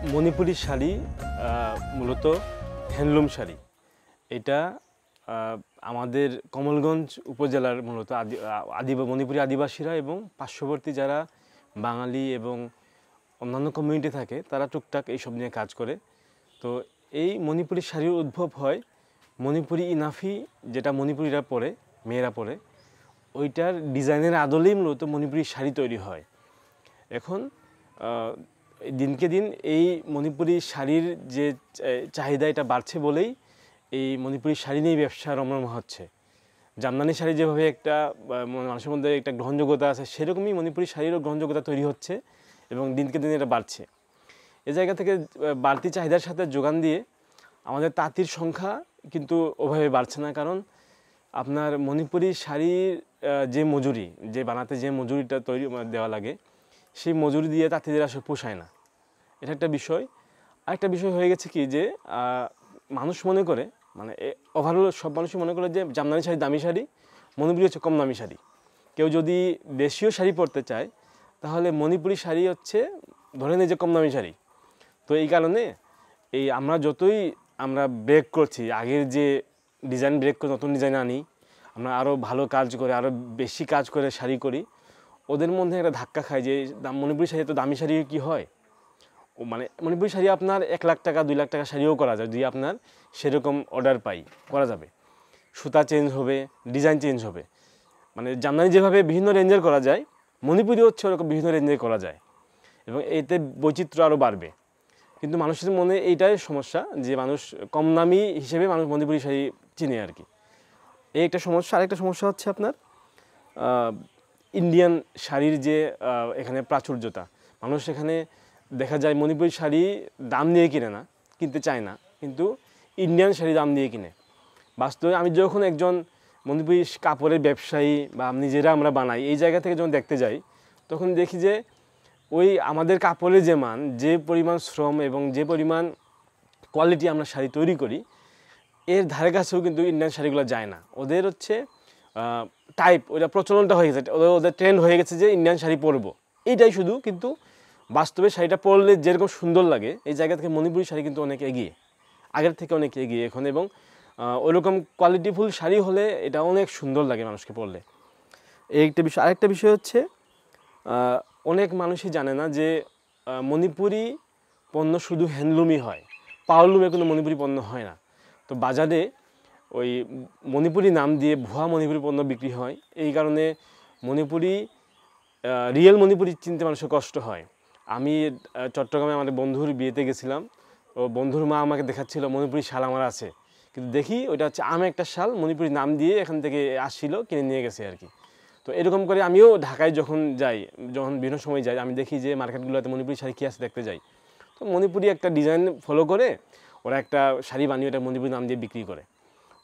মণিপুরি শাড়ি মূলত হ্যান্ডলুম শাড়ি। এটা আমাদের কমলগঞ্জ উপজেলার মূলত মণিপুরি আদিবাসীরা এবং পার্শ্ববর্তী যারা বাঙালি এবং অন্যান্য কমিউনিটি থাকে তারা টুকটাক এইসব নিয়ে কাজ করে। তো এই মণিপুরি শাড়ির উদ্ভব হয় মণিপুরি ইনাফি, যেটা মণিপুরিরা পরে, মেয়েরা পরে, ওইটার ডিজাইনের আদলেই মূলত মণিপুরি শাড়ি তৈরি হয়। এখন দিনকে দিন এই মণিপুরি শাড়ির যে চাহিদা এটা বাড়ছে বলেই এই মণিপুরি শাড়ি নিয়ে ব্যবসা রমরমা হচ্ছে। জামদানি শাড়ি যেভাবে একটা মানুষের মধ্যে একটা গ্রহণযোগ্যতা আছে, সেরকমই মণিপুরি শাড়িরও গ্রহণযোগ্যতা তৈরি হচ্ছে এবং দিনকে দিন এটা বাড়ছে। এ জায়গা থেকে বাড়তি চাহিদার সাথে যোগান দিয়ে আমাদের তাঁতির সংখ্যা কিন্তু ওভাবে বাড়ছে না। কারণ আপনার মণিপুরি শাড়ির যে মজুরি, যে বানাতে যে মজুরিটা তৈরি দেওয়া লাগে, সেই মজুরি দিয়ে তাঁতিদের আসলে পোষায় না। এটা একটা বিষয়। আরেকটা বিষয় হয়ে গেছে কি, যে মানুষ মনে করে, মানে ওভারঅল সব মানুষই মনে করে যে জামদানি শাড়ি দামি শাড়ি, মণিপুরি হচ্ছে কম দামি শাড়ি। কেউ যদি দেশীয় শাড়ি পরতে চায় তাহলে মণিপুরি শাড়ি হচ্ছে ধরে নেয় যে কম দামি শাড়ি। তো এই কারণে আমরা যতই ব্রেক করছি, আগের যে ডিজাইন ব্রেক করে নতুন ডিজাইন আনি, আমরা আরও ভালো কাজ করে, আরও বেশি কাজ করে শাড়ি করি, ওদের মধ্যে একটা ধাক্কা খায় যে মণিপুরি শাড়ি তো দামি শাড়ি কি হয়। মানে মণিপুরি শাড়ি আপনার 1 লাখ টাকা 2 লাখ টাকা শাড়িও করা যায়, যদি আপনার সেরকম অর্ডার পাই, করা যাবে। সুতা চেঞ্জ হবে, ডিজাইন চেঞ্জ হবে। মানে জামদানি যেভাবে বিভিন্ন রেঞ্জের করা যায়, মণিপুরি হচ্ছে ওরকম বিভিন্ন রেঞ্জের করা যায় এবং এতে বৈচিত্র্য আরও বাড়বে। কিন্তু মানুষের মনে এইটাই সমস্যা যে মানুষ কম দামি হিসেবে মানুষ মণিপুরি শাড়ি চিনে আর কি। এই একটা সমস্যা। আরেকটা সমস্যা হচ্ছে আপনার ইন্ডিয়ান শাড়ির যে এখানে প্রাচুর্যতা। মানুষ এখানে দেখা যায় মণিপুরি শাড়ি দাম দিয়ে কিনে না, কিনতে চায় না, কিন্তু ইন্ডিয়ান শাড়ি দাম দিয়ে কিনে। বাস্তবে আমি যখন একজন মণিপুরি কাপড়ের ব্যবসায়ী বা নিজেরা আমরা বানাই, এই জায়গা থেকে যখন দেখতে যাই, তখন দেখি যে ওই আমাদের কাপড়ের যে মান, যে পরিমাণ শ্রম এবং যে পরিমাণ কোয়ালিটি আমরা শাড়ি তৈরি করি, এর ধারে কাছেও কিন্তু ইন্ডিয়ান শাড়িগুলো যায় না। ওদের হচ্ছে টাইপ, ওইটা প্রচলনটা হয়ে গেছে, ওদের ট্রেন্ড হয়ে গেছে যে ইন্ডিয়ান শাড়ি পরবো, এইটাই শুধু। কিন্তু বাস্তবে শাড়িটা পরলে যেরকম সুন্দর লাগে, এই জায়গা থেকে মণিপুরি শাড়ি কিন্তু অনেক এগিয়ে, আগের থেকে অনেক এগিয়ে এখন। এবং ওইরকম কোয়ালিটিফুল শাড়ি হলে এটা অনেক সুন্দর লাগে মানুষকে পরলে। এই একটা বিষয়। আরেকটা বিষয় হচ্ছে অনেক মানুষই জানে না যে মণিপুরি পণ্য শুধু হ্যান্ডলুমই হয়, পাওয়ারলুমে কোনো মণিপুরি পণ্য হয় না। তো বাজারে ওই মণিপুরি নাম দিয়ে ভুয়া মণিপুরি পণ্য বিক্রি হয়। এই কারণে মণিপুরি রিয়েল মণিপুরি চিনতে মানুষের কষ্ট হয়। আমি চট্টগ্রামে আমাদের বন্ধুর বিয়েতে গেছিলাম, ও বন্ধুর মা আমাকে দেখাচ্ছিল মণিপুরি শাল আমার আছে, কিন্তু দেখি ওইটা হচ্ছে একটা শাল, মণিপুরি নাম দিয়ে এখান থেকে আসছিল, কিনে নিয়ে গেছে আর কি। তো এরকম করে আমিও ঢাকায় যখন বিভিন্ন সময় যাই, আমি দেখি যে মার্কেটগুলোতে মণিপুরি শাড়ি কী আছে দেখতে যাই। তো মণিপুরি একটা ডিজাইন ফলো করে ওরা একটা শাড়ি বানিয়ে ওটা মণিপুরি নাম দিয়ে বিক্রি করে।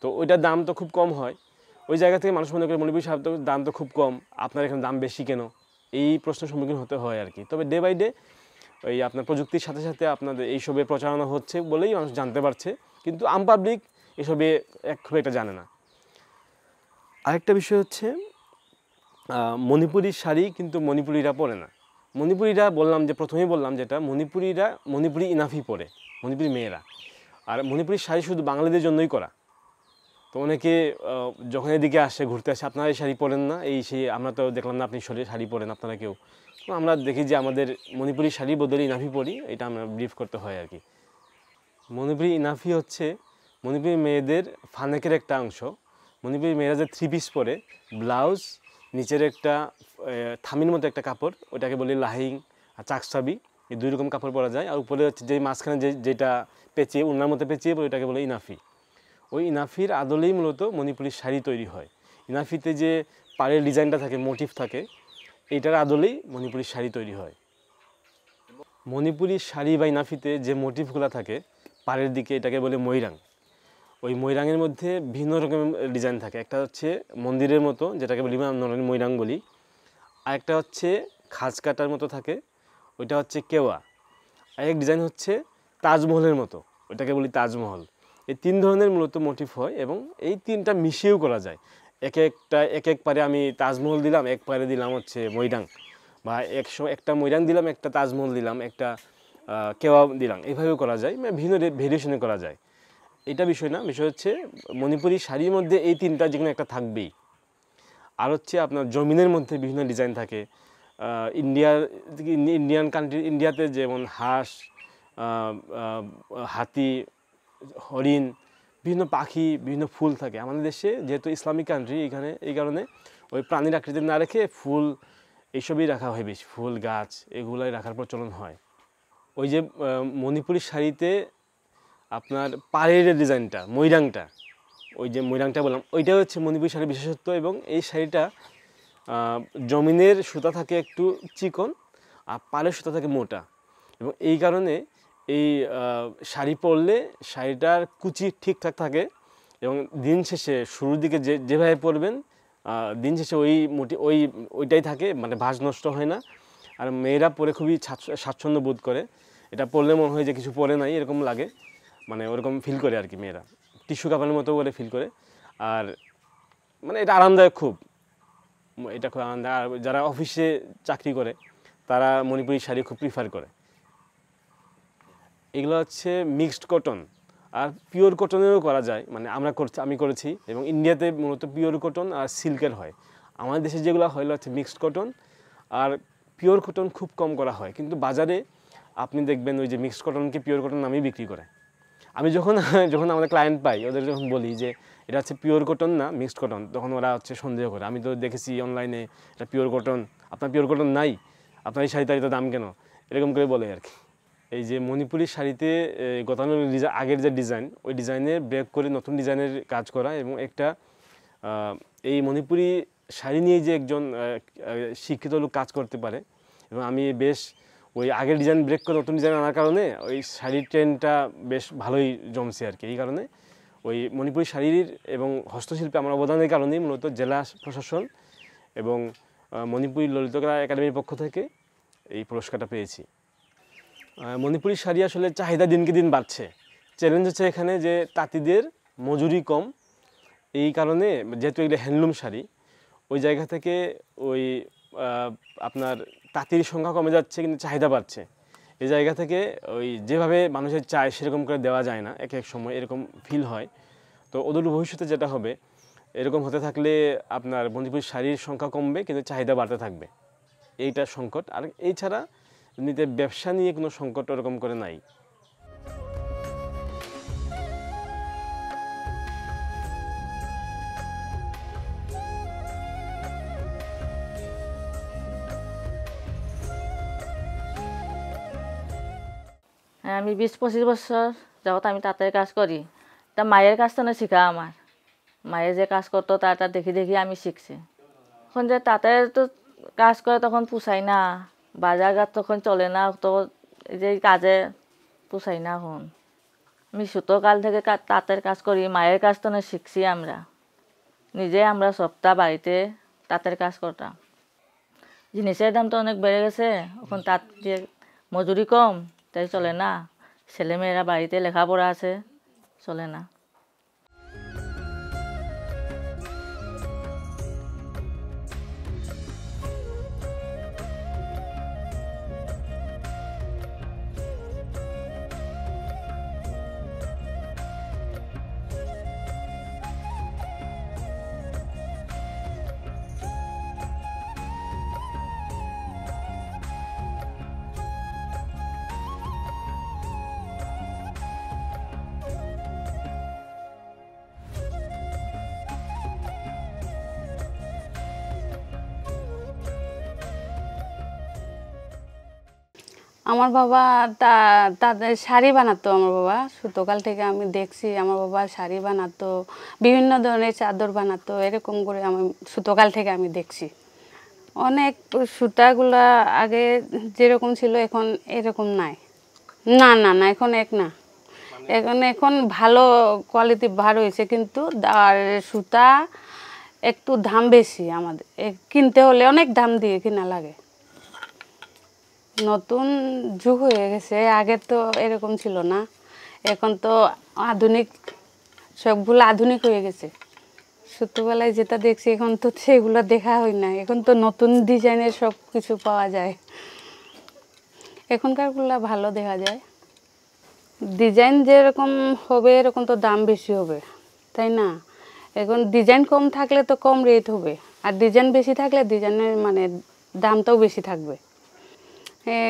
তো ওইটার দাম তো খুব কম হয়। ওই জায়গা থেকে মানুষ মনে করে মণিপুরি শাড়ির দাম তো খুব কম, আপনার এখানে দাম বেশি কেন, এই প্রশ্নের সম্মুখীন হতে হয় আর কি। তবে ডে বাই ডে ওই আপনার প্রযুক্তির সাথে সাথে আপনাদের এইসবে প্রচারণা হচ্ছে বলেই মানুষ জানতে পারছে, কিন্তু আম পাবলিক এসবে খুব একটা জানে না। আরেকটা বিষয় হচ্ছে মণিপুরি শাড়ি কিন্তু মণিপুরিরা পরে না। মণিপুরিরা প্রথমেই বললাম যেটা, মণিপুরি ইনাফি পরে, মণিপুরি মেয়েরা। আর মণিপুরি শাড়ি শুধু বাঙালিদের জন্যই করা। তো অনেকে যখন এদিকে আসে, ঘুরতে আসে, আপনারা এই শাড়ি পরেন না, আমরা তো দেখলাম না আপনি শাড়ি পরেন আপনারা কেউ। তো আমরা দেখি যে আমাদের মণিপুরি শাড়ি বদলে ইনাফি পরি, এটা আমরা ব্রিফ করতে হয় আর কি। মণিপুরি ইনাফি হচ্ছে মণিপুরি মেয়েদের ফানেকের একটা অংশ। মণিপুরি মেয়েরা যে 3 পিস পরে, ব্লাউজ, নিচের একটা থামির মতো একটা কাপড়, ওটাকে বলি লাহিং আর চাকসাবি, এই 2 রকম কাপড় পরা যায়। আর উপরে হচ্ছে যে মাঝখানে যেটা পেঁচিয়ে, উন্নার মতো পেঁচিয়ে পরে, ওটাকে বলে ইনাফি। ওই ইনাফির আদলেই মূলত মণিপুরি শাড়ি তৈরি হয়। ইনাফিতে যে পাড়ের ডিজাইনটা থাকে, মোটিভ থাকে, এইটার আদলেই মণিপুরি শাড়ি তৈরি হয়। মণিপুরি শাড়ি বা ইনাফিতে যে মোটিভগুলো থাকে পাড়ের দিকে, এটাকে বলে ময়রাং। ওই ময়রাংয়ের মধ্যে ভিন্ন রকমের ডিজাইন থাকে। একটা হচ্ছে মন্দিরের মতো, যেটাকে বলি ময়রাং বলি। আরেকটা হচ্ছে খাঁজ কাটার মতো থাকে, ওইটা হচ্ছে কেওয়া। আরেক ডিজাইন হচ্ছে তাজমহলের মতো, ওইটাকে বলি তাজমহল। এই 3 ধরনের মূলত মোটিভ হয় এবং এই 3টা মিশিয়েও করা যায়। এক পারে আমি তাজমহল দিলাম, এক পারে দিলাম হচ্ছে ময়রাং, বা একটা ময়রাং দিলাম, একটা তাজমহল দিলাম, একটা কেওয়া দিলাম, এইভাবেও করা যায়, মানে বিভিন্ন ভেরিয়েশনে করা যায়। এটা বিষয় না, বিষয় হচ্ছে মণিপুরি শাড়ির মধ্যে এই তিনটা যে কোনো একটা থাকবেই। আর হচ্ছে আপনার জমিনের মধ্যে বিভিন্ন ডিজাইন থাকে। ইন্ডিয়ান কান্ট্রি, ইন্ডিয়াতে যেমন হাঁস, হাতি, হরিণ, বিভিন্ন পাখি, বিভিন্ন ফুল থাকে। আমাদের দেশে যেহেতু ইসলামিক কান্ট্রি, এখানে এই কারণে ওই প্রাণীর আকৃতি না রেখে ফুল এইসবই রাখা হয় বেশি, ফুল গাছ এগুলাই রাখার প্রচলন হয়। ওই যে মণিপুরি শাড়িতে আপনার পাড়ের ডিজাইনটা, ময়রাংটা, ওই যে ময়রাংটা বললাম, ওইটা হচ্ছে মণিপুরি শাড়ির বিশেষত্ব। এবং এই শাড়িটা জমিনের সুতা থাকে একটু চিকন আর পাড়ের সুতা থাকে মোটা, এবং এই কারণে এই শাড়ি পরলে শাড়িটার কুচি ঠিকঠাক থাকে, এবং দিন শেষে শুরুর দিকে যেভাবে পরবেন দিন শেষে ওইটাই থাকে, মানে ভাঁজ নষ্ট হয় না। আর মেয়েরা পরে খুবই স্বাচ্ছন্দ্য বোধ করে, এটা পরলে মনে হয় যে কিছু পরে নাই এরকম লাগে, মানে ওরকম ফিল করে আর কি, মেয়েরা টিস্যু কাপড়ের মতো করে ফিল করে। আর মানে এটা আরামদায়ক খুব, এটা খুব আরামদায়ক। আর যারা অফিসে চাকরি করে তারা মণিপুরি শাড়ি খুব প্রিফার করে। এগুলো হচ্ছে মিক্সড কটন, আর পিওর কটনেরও করা যায়, মানে আমি করেছি। এবং ইন্ডিয়াতে মূলত পিওর কটন আর সিল্কের হয়। আমাদের দেশে যেগুলো হয় হচ্ছে মিক্সড কটন, আর পিওর কটন খুব কম করা হয়। কিন্তু বাজারে আপনি দেখবেন ওই যে মিক্সড কটনকে পিওর কটন নামেই বিক্রি করে। আমি যখন আমাদের ক্লায়েন্ট পাই, ওদের যখন বলি যে এটা হচ্ছে পিওর কটন না মিক্সড কটন, তখন ওরা হচ্ছে সন্দেহ করে। আমি তো দেখেছি অনলাইনে এটা পিওর কটন, আপনার পিওর কটন নাই, আপনার এই শাড়িটার দাম কেন, এরকম করে বলে আর কি। এই যে মণিপুরি শাড়িতে গতানুগতিক আগের যে ডিজাইন, ওই ডিজাইনে ব্রেক করে নতুন ডিজাইনের কাজ করা, এবং একটা এই মণিপুরি শাড়ি নিয়ে যে একজন শিক্ষিত লোক কাজ করতে পারে। এবং আমি বেশ ওই আগের ডিজাইন ব্রেক করে নতুন ডিজাইন আনার কারণে ওই শাড়ির ট্রেন্ডটা বেশ ভালোই জমছে আর কি। এই কারণে ওই মণিপুরি শাড়ির এবং হস্তশিল্পে আমার অবদানের কারণেই মূলত জেলা প্রশাসন এবং মণিপুরি ললিতকলা একাডেমির পক্ষ থেকে এই পুরস্কারটা পেয়েছি। মণিপুরি শাড়ি আসলে চাহিদা দিনকে দিন বাড়ছে। চ্যালেঞ্জ হচ্ছে এখানে যে তাঁতিদের মজুরি কম, এই কারণে যেহেতু এগুলো হ্যান্ডলুম শাড়ি, ওই জায়গা থেকে ওই আপনার তাঁতির সংখ্যা কমে যাচ্ছে, কিন্তু চাহিদা বাড়ছে। এই জায়গা থেকে ওই যেভাবে মানুষের চায় সেরকম করে দেওয়া যায় না, এক এক সময় এরকম ফিল হয়। তো অদূর ভবিষ্যতে যেটা হবে, এরকম হতে থাকলে আপনার মণিপুরি শাড়ির সংখ্যা কমবে কিন্তু চাহিদা বাড়তে থাকবে, এইটা সংকট। আর এছাড়া এমনিতে ব্যবসা নিয়ে কোনো সংকট ওরকম করে নাই। আমি 20-25 বছর যাবত আমি তাঁতের কাজ করি। তা মায়ের কাছ থেকে শেখা আমার। মায়ের যে কাজ করতো তার দেখি দেখি আমি শিখছি। এখন যে তাঁতের তো কাজ করে তখন পুষাই না, বাজারঘাট তখন চলে না, তো এই যে কাজে পুষাই না। এখন আমি ছোটোকাল থেকে তাঁতের কাজ করি, মায়ের কাছ থেকে শিখছি। আমরা সপ্তাহ বাড়িতে তাঁতের কাজ করতাম। জিনিসের দাম তো অনেক বেড়ে গেছে, এখন তাঁত যে মজুরি কম, তাই চলে না। ছেলেমেয়েরা বাড়িতে লেখাপড়া আছে, চলে না। আমার বাবা তাদের শাড়ি বানাতো। আমার বাবা ছোটকাল থেকে আমি দেখছি আমার বাবা শাড়ি বানাতো, বিভিন্ন ধরনের চাদর বানাতো, এরকম করে আমি ছোটকাল থেকে আমি দেখছি। অনেক সুতাগুলা আগে যেরকম ছিল এখন এরকম নাই। না না না, এখন না, এখন ভালো কোয়ালিটি বার হয়েছে, কিন্তু আর সুতা একটু দাম বেশি। আমাদের কিনতে হলে অনেক দাম দিয়ে কিনা লাগে। নতুন যুগ হয়ে গেছে, আগে তো এরকম ছিল না। এখন তো আধুনিক, সবগুলো আধুনিক হয়ে গেছে। ছোটবেলায় যেটা দেখছি এখন তো সেগুলো দেখা হয় না। এখন তো নতুন ডিজাইনের সব কিছু পাওয়া যায়। এখনকারগুলো ভালো দেখা যায়, ডিজাইন যেরকম হবে এরকম তো দাম বেশি হবে, তাই না? এখন ডিজাইন কম থাকলে তো কম রেট হবে, আর ডিজাইন বেশি থাকলে ডিজাইনের মানে দামটাও বেশি থাকবে।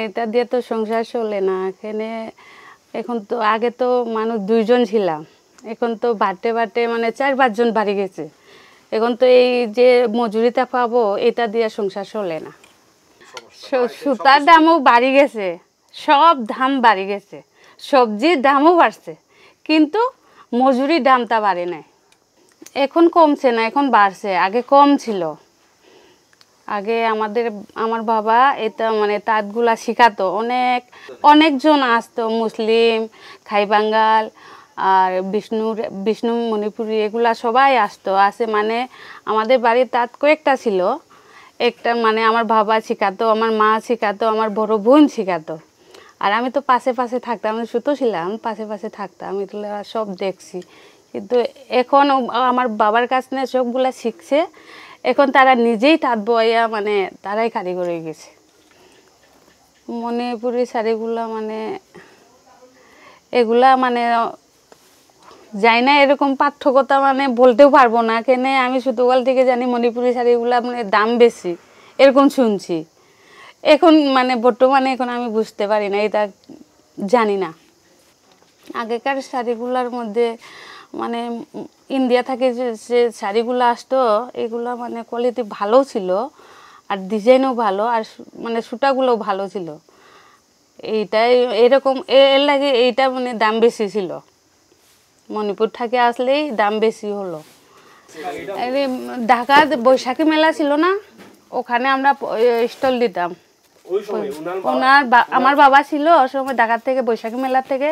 এটা দিয়ে তো সংসার চলে না এখানে। এখন তো আগে তো মানুষ 2 জন ছিলাম, এখন তো বাড়তে বাড়তে মানে 4-5 জন বাড়ি গেছে। এখন তো এই যে মজুরিটা পাবো এটা দিয়ে সংসার চলে না। সুতার দামও বাড়ি গেছে, সব দাম বাড়ি গেছে, সবজির দামও বাড়ছে, কিন্তু মজুরির দামটা বাড়ে নাই। এখন কমছে না, এখন বাড়ছে, আগে কম ছিল। আগে আমার বাবা এটা মানে তাঁতগুলা শিখাতো, অনেকজন আসতো, মুসলিম, খাই বাঙ্গাল আর বিষ্ণু মণিপুরি, এগুলা সবাই আসতো। মানে আমাদের বাড়ির তাঁত কয়েকটা ছিল, একটা মানে আমার বাবা শিখাতো, আমার মা শিখাতো, আমার বড় বোন শিখাতো। আর আমি তো পাশে পাশে থাকতাম, আমি ছোটো ছিলাম, পাশে পাশে থাকতাম, এগুলো সব দেখছি। কিন্তু এখন আমার বাবার কাছ থেকে সবগুলা শিখছে, এখন তারা নিজেই তাঁত বইয়া মানে তারাই কারিগর হয়ে গেছে। মণিপুরি শাড়িগুলা মানে এগুলা মানে যাই না, এরকম পার্থক্যতা মানে বলতেও পারবো না। কেনে আমি ছোটকাল থেকে জানি মণিপুরি শাড়িগুলা মানে দাম বেশি, এরকম শুনছি। এখন মানে বর্তমানে এখন আমি বুঝতে পারি না, এটা জানি না। আগেকার শাড়িগুলার মধ্যে মানে ইন্ডিয়া থেকে যে শাড়িগুলো আসতো এগুলো মানে কোয়ালিটি ভালো ছিল, আর ডিজাইনও ভালো, আর মানে সুতাগুলোও ভালো ছিল। এইটাই এরকম এর লাগে এইটা মানে দাম বেশি ছিল। মণিপুর থেকে আসলেই দাম বেশি হলো। ঢাকা বৈশাখী মেলা ছিল না, ওখানে আমরা স্টল দিতাম। আমার বাবা ছিল ওই সময় ঢাকা থেকে, বৈশাখী মেলা থেকে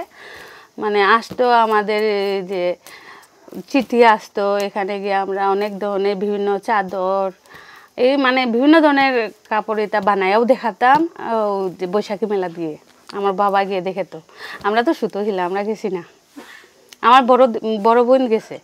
মানে আসতো, আমাদের যে চিঠি আসতো, এখানে গিয়ে আমরা অনেক ধরনের বিভিন্ন চাদর, এই মানে বিভিন্ন ধরনের কাপড় এটা বানায়ও দেখাতাম যে বৈশাখী মেলা দিয়ে। আমার বাবা গিয়ে দেখে, তো আমরা তো ছোটো ছিলাম, আমরা গেছি না, আমার বড় বোন গেছে।